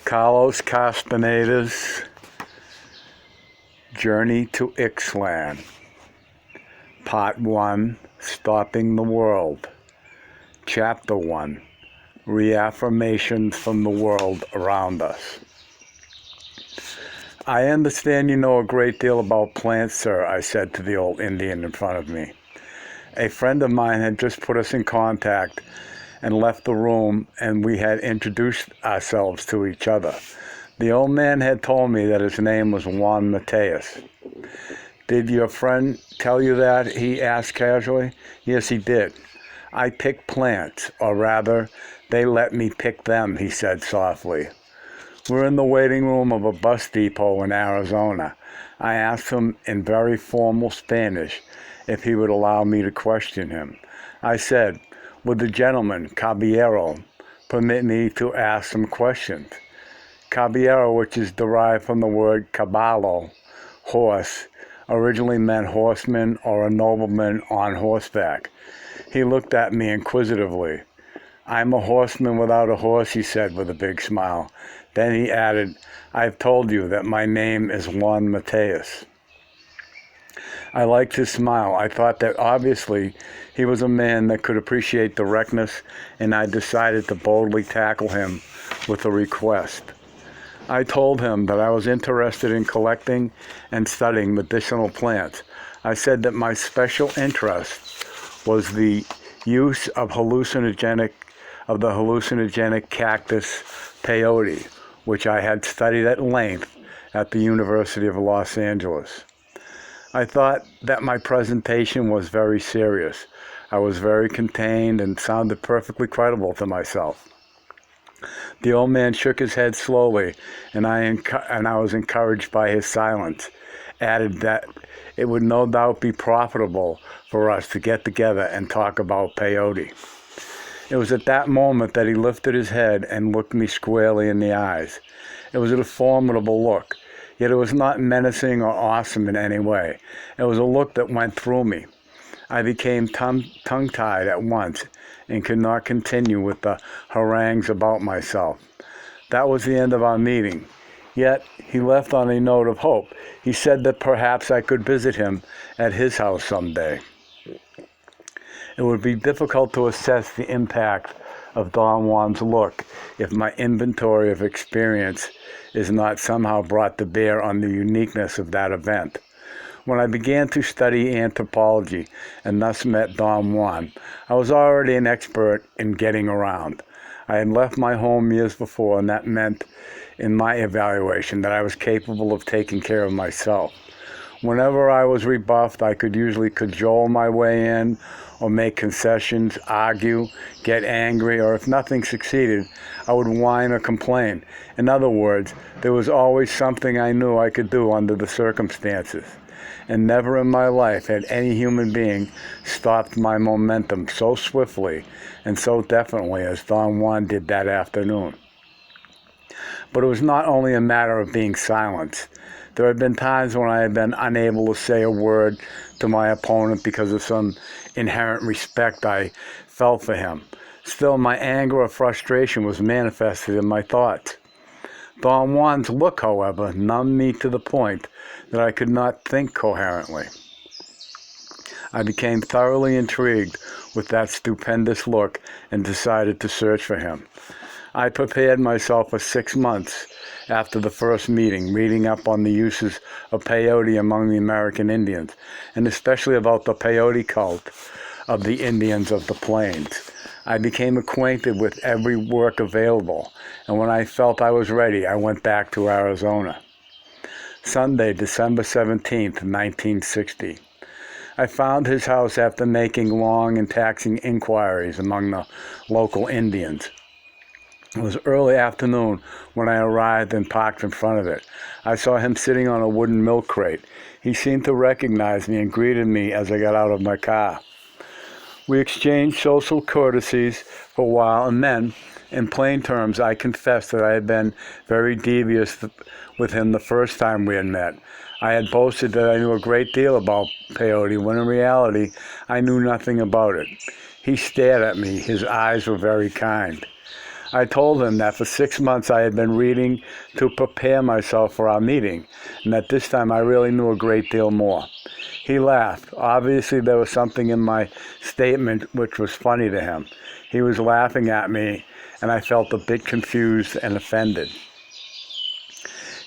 Carlos Castaneda's Journey to Ixtlan, Part 1, Stopping the World, Chapter 1, Reaffirmations from the World Around Us. "I understand you know a great deal about plants, sir," I said to the old Indian in front of me. A friend of mine had just put us in contact and left the room, and we had introduced ourselves to each other. The old man had told me that his name was Juan Mateus. "Did your friend tell you that?" he asked casually. "Yes, he did. I pick plants, or rather, they let me pick them," he said softly. "We're in the waiting room of a bus depot in Arizona. I asked him in very formal Spanish if he would allow me to question him. I said, 'Would the gentleman, caballero, permit me to ask some questions?' Caballero, which is derived from the word caballo, horse, originally meant horseman or a nobleman on horseback. He looked at me inquisitively. 'I'm a horseman without a horse,' he said with a big smile. Then he added, 'I've told you that my name is Juan Mateus.' I liked his smile. I thought that obviously he was a man that could appreciate directness, and I decided to boldly tackle him with a request. I told him that I was interested in collecting and studying medicinal plants. I said that my special interest was the use of the hallucinogenic cactus peyote, which I had studied at length at the University of Los Angeles. I thought that my presentation was very serious. I was very contained and sounded perfectly credible to myself. The old man shook his head slowly, and I was encouraged by his silence, added that it would no doubt be profitable for us to get together and talk about peyote. It was at that moment that he lifted his head and looked me squarely in the eyes. It was a formidable look, yet it was not menacing or awesome in any way. It was a look that went through me. I became tongue-tied at once and could not continue with the harangues about myself. That was the end of our meeting. Yet he left on a note of hope. He said that perhaps I could visit him at his house someday. It would be difficult to assess the impact of Don Juan's look if my inventory of experience is not somehow brought to bear on the uniqueness of that event. When I began to study anthropology and thus met Don Juan, I was already an expert in getting around. I had left my home years before, and that meant, in my evaluation, that I was capable of taking care of myself. Whenever I was rebuffed, I could usually cajole my way in or make concessions, argue, get angry, or if nothing succeeded, I would whine or complain. In other words, there was always something I knew I could do under the circumstances. And never in my life had any human being stopped my momentum so swiftly and so definitely as Don Juan did that afternoon. But it was not only a matter of being silenced. There had been times when I had been unable to say a word to my opponent because of some inherent respect I felt for him. Still, my anger or frustration was manifested in my thoughts. Don Juan's look, however, numbed me to the point that I could not think coherently. I became thoroughly intrigued with that stupendous look and decided to search for him. I prepared myself for 6 months after the first meeting, reading up on the uses of peyote among the American Indians, and especially about the peyote cult of the Indians of the Plains. I became acquainted with every work available, and when I felt I was ready, I went back to Arizona. Sunday, December 17th, 1960. I found his house after making long and taxing inquiries among the local Indians. It was early afternoon when I arrived and parked in front of it. I saw him sitting on a wooden milk crate. He seemed to recognize me and greeted me as I got out of my car. We exchanged social courtesies for a while, and then, in plain terms, I confessed that I had been very devious with him the first time we had met. I had boasted that I knew a great deal about peyote, when in reality, I knew nothing about it. He stared at me. His eyes were very kind. I told him that for 6 months I had been reading to prepare myself for our meeting, and that this time I really knew a great deal more. He laughed. Obviously, there was something in my statement which was funny to him. He was laughing at me, and I felt a bit confused and offended.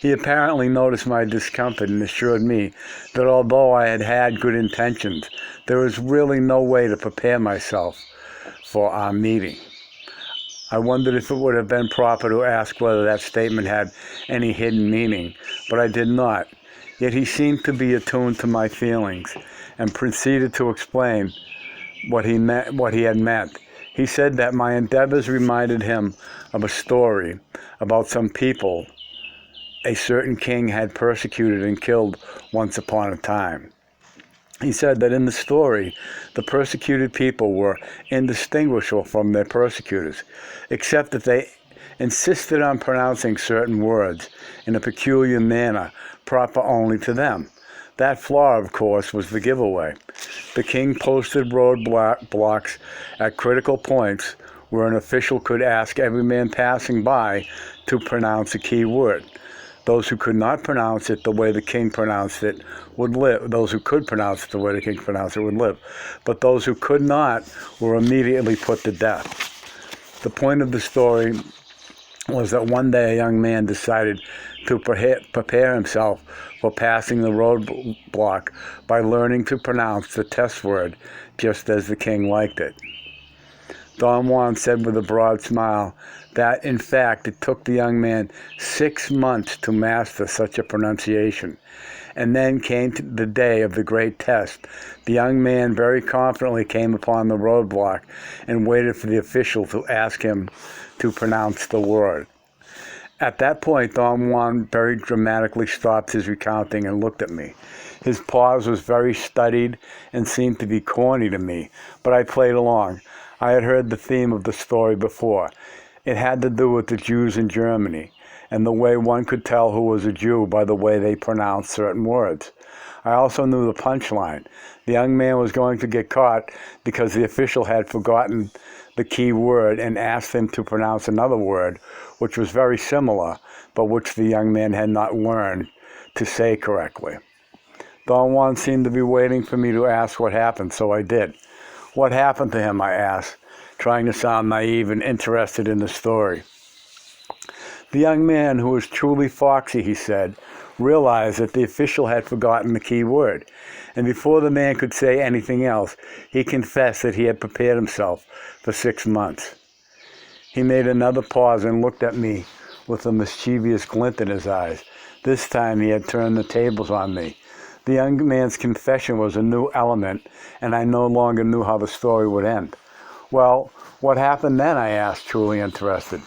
He apparently noticed my discomfort and assured me that although I had had good intentions, there was really no way to prepare myself for our meeting. I wondered if it would have been proper to ask whether that statement had any hidden meaning, but I did not. Yet he seemed to be attuned to my feelings and proceeded to explain what he had meant. He said that my endeavors reminded him of a story about some people a certain king had persecuted and killed once upon a time. He said that in the story, the persecuted people were indistinguishable from their persecutors, except that they insisted on pronouncing certain words in a peculiar manner proper only to them. That flaw, of course, was the giveaway. The king posted roadblocks at critical points where an official could ask every man passing by to pronounce a key word. Those who could not pronounce it the way the king pronounced it would live. Those who could pronounce it the way the king pronounced it would live. But those who could not were immediately put to death. The point of the story was that one day a young man decided to prepare himself for passing the roadblock by learning to pronounce the test word just as the king liked it. Don Juan said with a broad smile that, in fact, it took the young man 6 months to master such a pronunciation. And then came the day of the great test. The young man very confidently came upon the roadblock and waited for the official to ask him to pronounce the word. At that point, Don Juan very dramatically stopped his recounting and looked at me. His pause was very studied and seemed to be corny to me, but I played along. I had heard the theme of the story before. It had to do with the Jews in Germany, and the way one could tell who was a Jew by the way they pronounced certain words. I also knew the punchline. The young man was going to get caught because the official had forgotten the key word and asked him to pronounce another word, which was very similar, but which the young man had not learned to say correctly. Don Juan seemed to be waiting for me to ask what happened, so I did. What happened to him, I asked, trying to sound naive and interested in the story. The young man, who was truly foxy, he said, realized that the official had forgotten the key word, and before the man could say anything else, he confessed that he had prepared himself for 6 months. He made another pause and looked at me with a mischievous glint in his eyes. This time he had turned the tables on me. The young man's confession was a new element, and I no longer knew how the story would end. Well, what happened then, I asked, truly interested.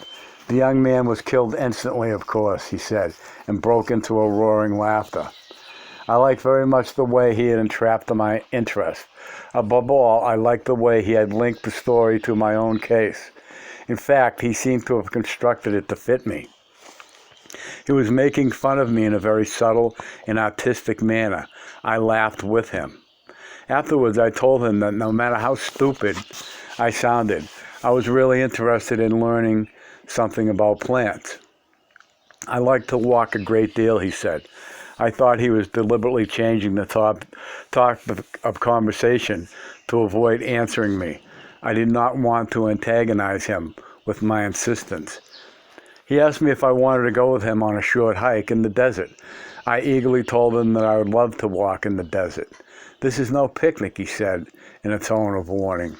The young man was killed instantly, of course, he said, and broke into a roaring laughter. I liked very much the way he had entrapped my interest. Above all, I liked the way he had linked the story to my own case. In fact, he seemed to have constructed it to fit me. He was making fun of me in a very subtle and artistic manner. I laughed with him. Afterwards, I told him that no matter how stupid I sounded, I was really interested in learning something about plants. I like to walk a great deal, he said. I thought he was deliberately changing the topic of conversation to avoid answering me. I did not want to antagonize him with my insistence. He asked me if I wanted to go with him on a short hike in the desert. I eagerly told him that I would love to walk in the desert. This is no picnic, he said, in a tone of warning.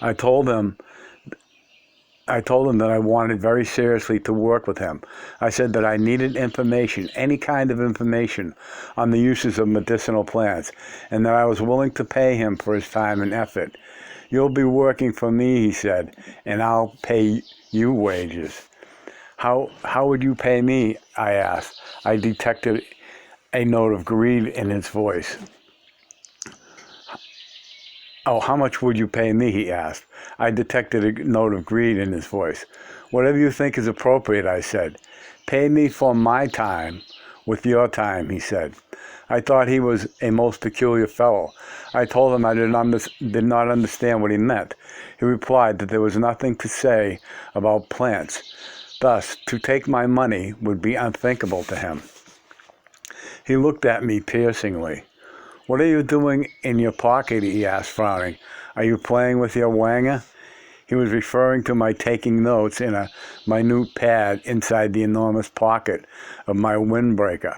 I told him that I wanted very seriously to work with him. I said that I needed information, any kind of information, on the uses of medicinal plants, and that I was willing to pay him for his time and effort. You'll be working for me, he said, and I'll pay you wages. How would you pay me? I asked. I detected a note of greed in his voice. Oh, how much would you pay me? He asked. I detected a note of greed in his voice. Whatever you think is appropriate, I said. Pay me for my time, with your time, he said. I thought he was a most peculiar fellow. I told him I did not understand what he meant. He replied that there was nothing to say about plants. Thus, to take my money would be unthinkable to him. He looked at me piercingly. "What are you doing in your pocket?" he asked, frowning. "Are you playing with your wanger?" He was referring to my taking notes in a minute pad inside the enormous pocket of my windbreaker.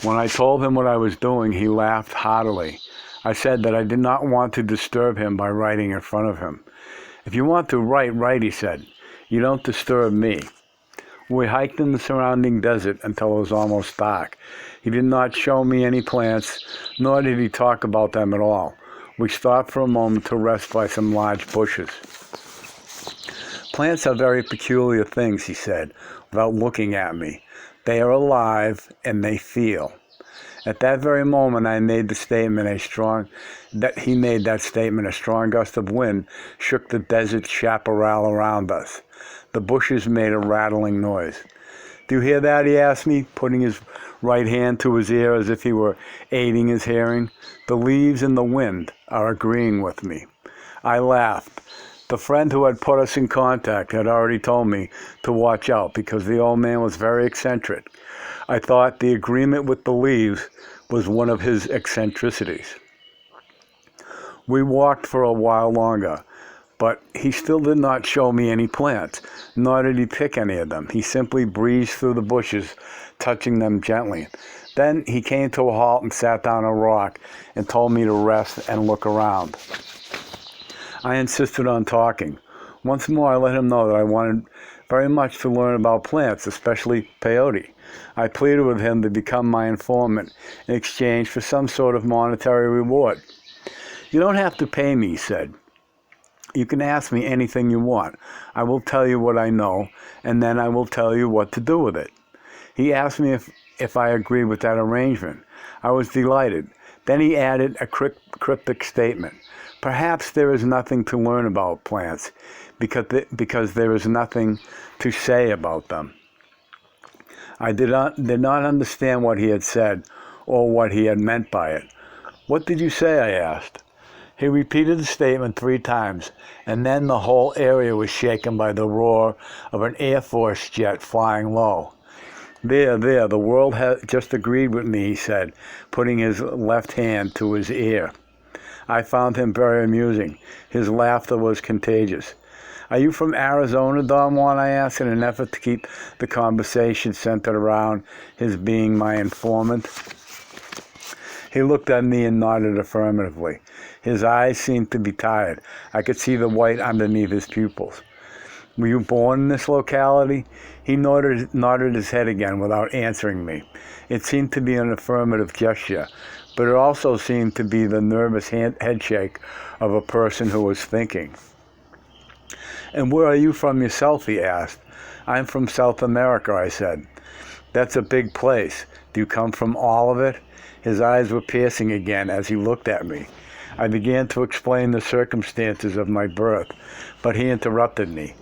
When I told him what I was doing, he laughed heartily. I said that I did not want to disturb him by writing in front of him. "If you want to write," he said. "You don't disturb me." We hiked in the surrounding desert until it was almost dark. He did not show me any plants, nor did he talk about them at all. We stopped for a moment to rest by some large bushes. "Plants are very peculiar things," he said, without looking at me. "They are alive, and they feel." At that very moment, he made that statement. A strong gust of wind shook the desert chaparral around us. The bushes made a rattling noise. "Do you hear that?" he asked me, putting his right hand to his ear as if he were aiding his hearing. "The leaves and the wind are agreeing with me." I laughed. The friend who had put us in contact had already told me to watch out because the old man was very eccentric. I thought the agreement with the leaves was one of his eccentricities. We walked for a while longer, but he still did not show me any plants, nor did he pick any of them. He simply breezed through the bushes, touching them gently. Then he came to a halt and sat down on a rock and told me to rest and look around. I insisted on talking. Once more, I let him know that I wanted very much to learn about plants, especially peyote. I pleaded with him to become my informant in exchange for some sort of monetary reward. "You don't have to pay me," he said. "You can ask me anything you want. I will tell you what I know, and then I will tell you what to do with it." He asked me if I agreed with that arrangement. I was delighted. Then he added a cryptic statement. "Perhaps there is nothing to learn about plants, because there is nothing to say about them." I did not understand what he had said or what he had meant by it. "What did you say?" I asked. He repeated the statement 3 times, and then the whole area was shaken by the roar of an Air Force jet flying low. There, the world has just agreed with me," he said, putting his left hand to his ear. I found him very amusing. His laughter was contagious. "Are you from Arizona, Don Juan?" I asked, in an effort to keep the conversation centered around his being my informant. He looked at me and nodded affirmatively. His eyes seemed to be tired. I could see the white underneath his pupils. "Were you born in this locality?" He nodded his head again without answering me. It seemed to be an affirmative gesture, but it also seemed to be the nervous head shake of a person who was thinking. "And where are you from yourself?" he asked. "I'm from South America," I said. "That's a big place. Do you come from all of it?" His eyes were piercing again as he looked at me. I began to explain the circumstances of my birth, but he interrupted me.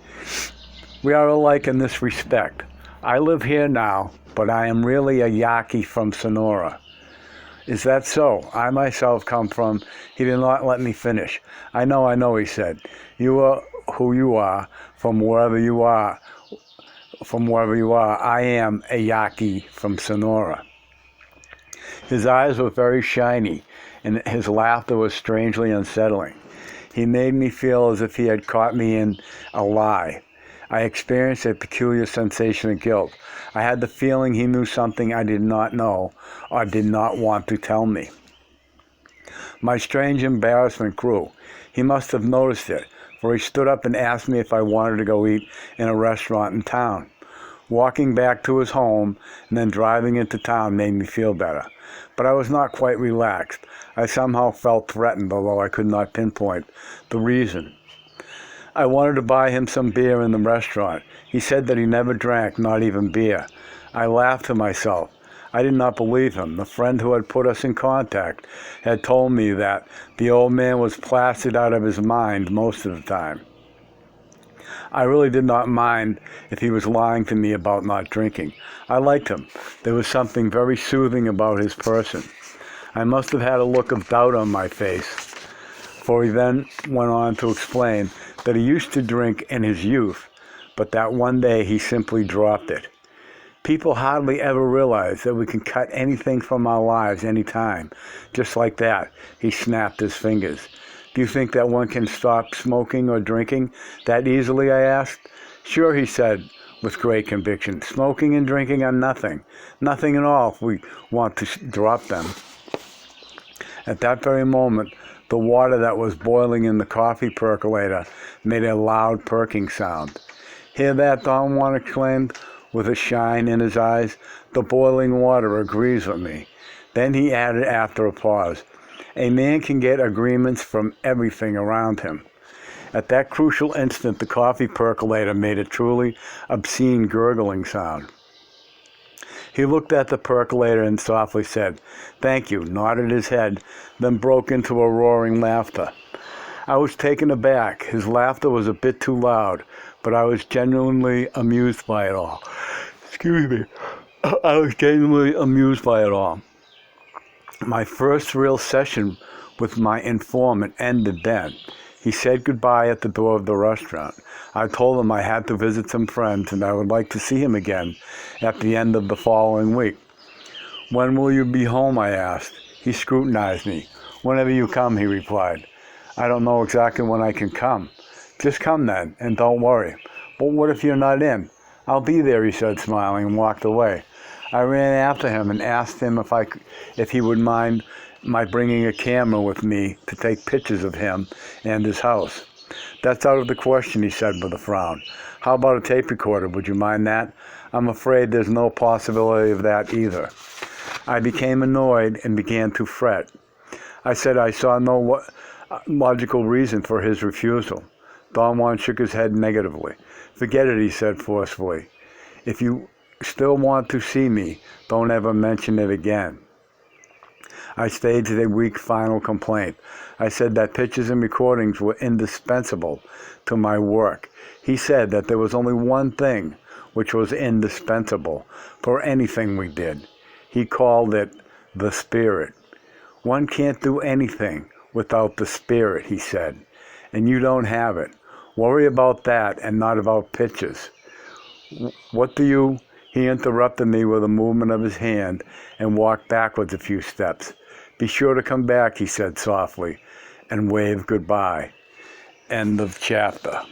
"We are alike in this respect. I live here now, but I am really a Yaqui from Sonora." "Is that so? I myself come from—" He did not let me finish. I know, he said. "You are who you are, from wherever you are. I am a Yaqui from Sonora." His eyes were very shiny, and his laughter was strangely unsettling. He made me feel as if he had caught me in a lie. I experienced a peculiar sensation of guilt. I had the feeling he knew something I did not know or did not want to tell me. My strange embarrassment grew. He must have noticed it, for he stood up and asked me if I wanted to go eat in a restaurant in town. Walking back to his home and then driving into town made me feel better. But I was not quite relaxed. I somehow felt threatened, although I could not pinpoint the reason. I wanted to buy him some beer in the restaurant. He said that he never drank, not even beer. I laughed to myself. I did not believe him. The friend who had put us in contact had told me that the old man was plastered out of his mind most of the time. I really did not mind if he was lying to me about not drinking. I liked him. There was something very soothing about his person. I must have had a look of doubt on my face, for he then went on to explain that he used to drink in his youth, but that one day he simply dropped it. People hardly ever realize that we can cut anything from our lives anytime. Just like that, he snapped his fingers. Do you think that one can stop smoking or drinking that easily, I asked. Sure, he said with great conviction. Smoking and drinking are nothing. Nothing at all if we want to drop them. At that very moment, the water that was boiling in the coffee percolator made a loud perking sound. Hear that, Don Juan exclaimed, with a shine in his eyes. The boiling water agrees with me. Then he added after a pause, a man can get agreements from everything around him. At that crucial instant, the coffee percolator made a truly obscene gurgling sound. He looked at the percolator and softly said, "Thank you," nodded his head, then broke into a roaring laughter. I was taken aback. His laughter was a bit too loud, but I was genuinely amused by it all. I was genuinely amused by it all. My first real session with my informant ended then. He said goodbye at the door of the restaurant. I told him I had to visit some friends and I would like to see him again at the end of the following week. When will you be home, I asked. He scrutinized me. Whenever you come, he replied. I don't know exactly when I can come. Just come then, and don't worry. But what if you're not in? I'll be there, he said, smiling, and walked away. I ran after him and asked him if he would mind my bringing a camera with me to take pictures of him and his house. That's out of the question, he said with a frown. How about a tape recorder? Would you mind that? I'm afraid there's no possibility of that either. I became annoyed and began to fret. I said I saw no logical reason for his refusal. Don Juan shook his head negatively. Forget it, he said forcefully. If you still want to see me, don't ever mention it again. I staged a weak final complaint. I said that pictures and recordings were indispensable to my work. He said that there was only one thing which was indispensable for anything we did. He called it the spirit. One can't do anything without the spirit, he said, and you don't have it. Worry about that and not about pictures. What do you... He interrupted me with a movement of his hand and walked backwards a few steps. Be sure to come back, he said softly, and waved goodbye. End of chapter.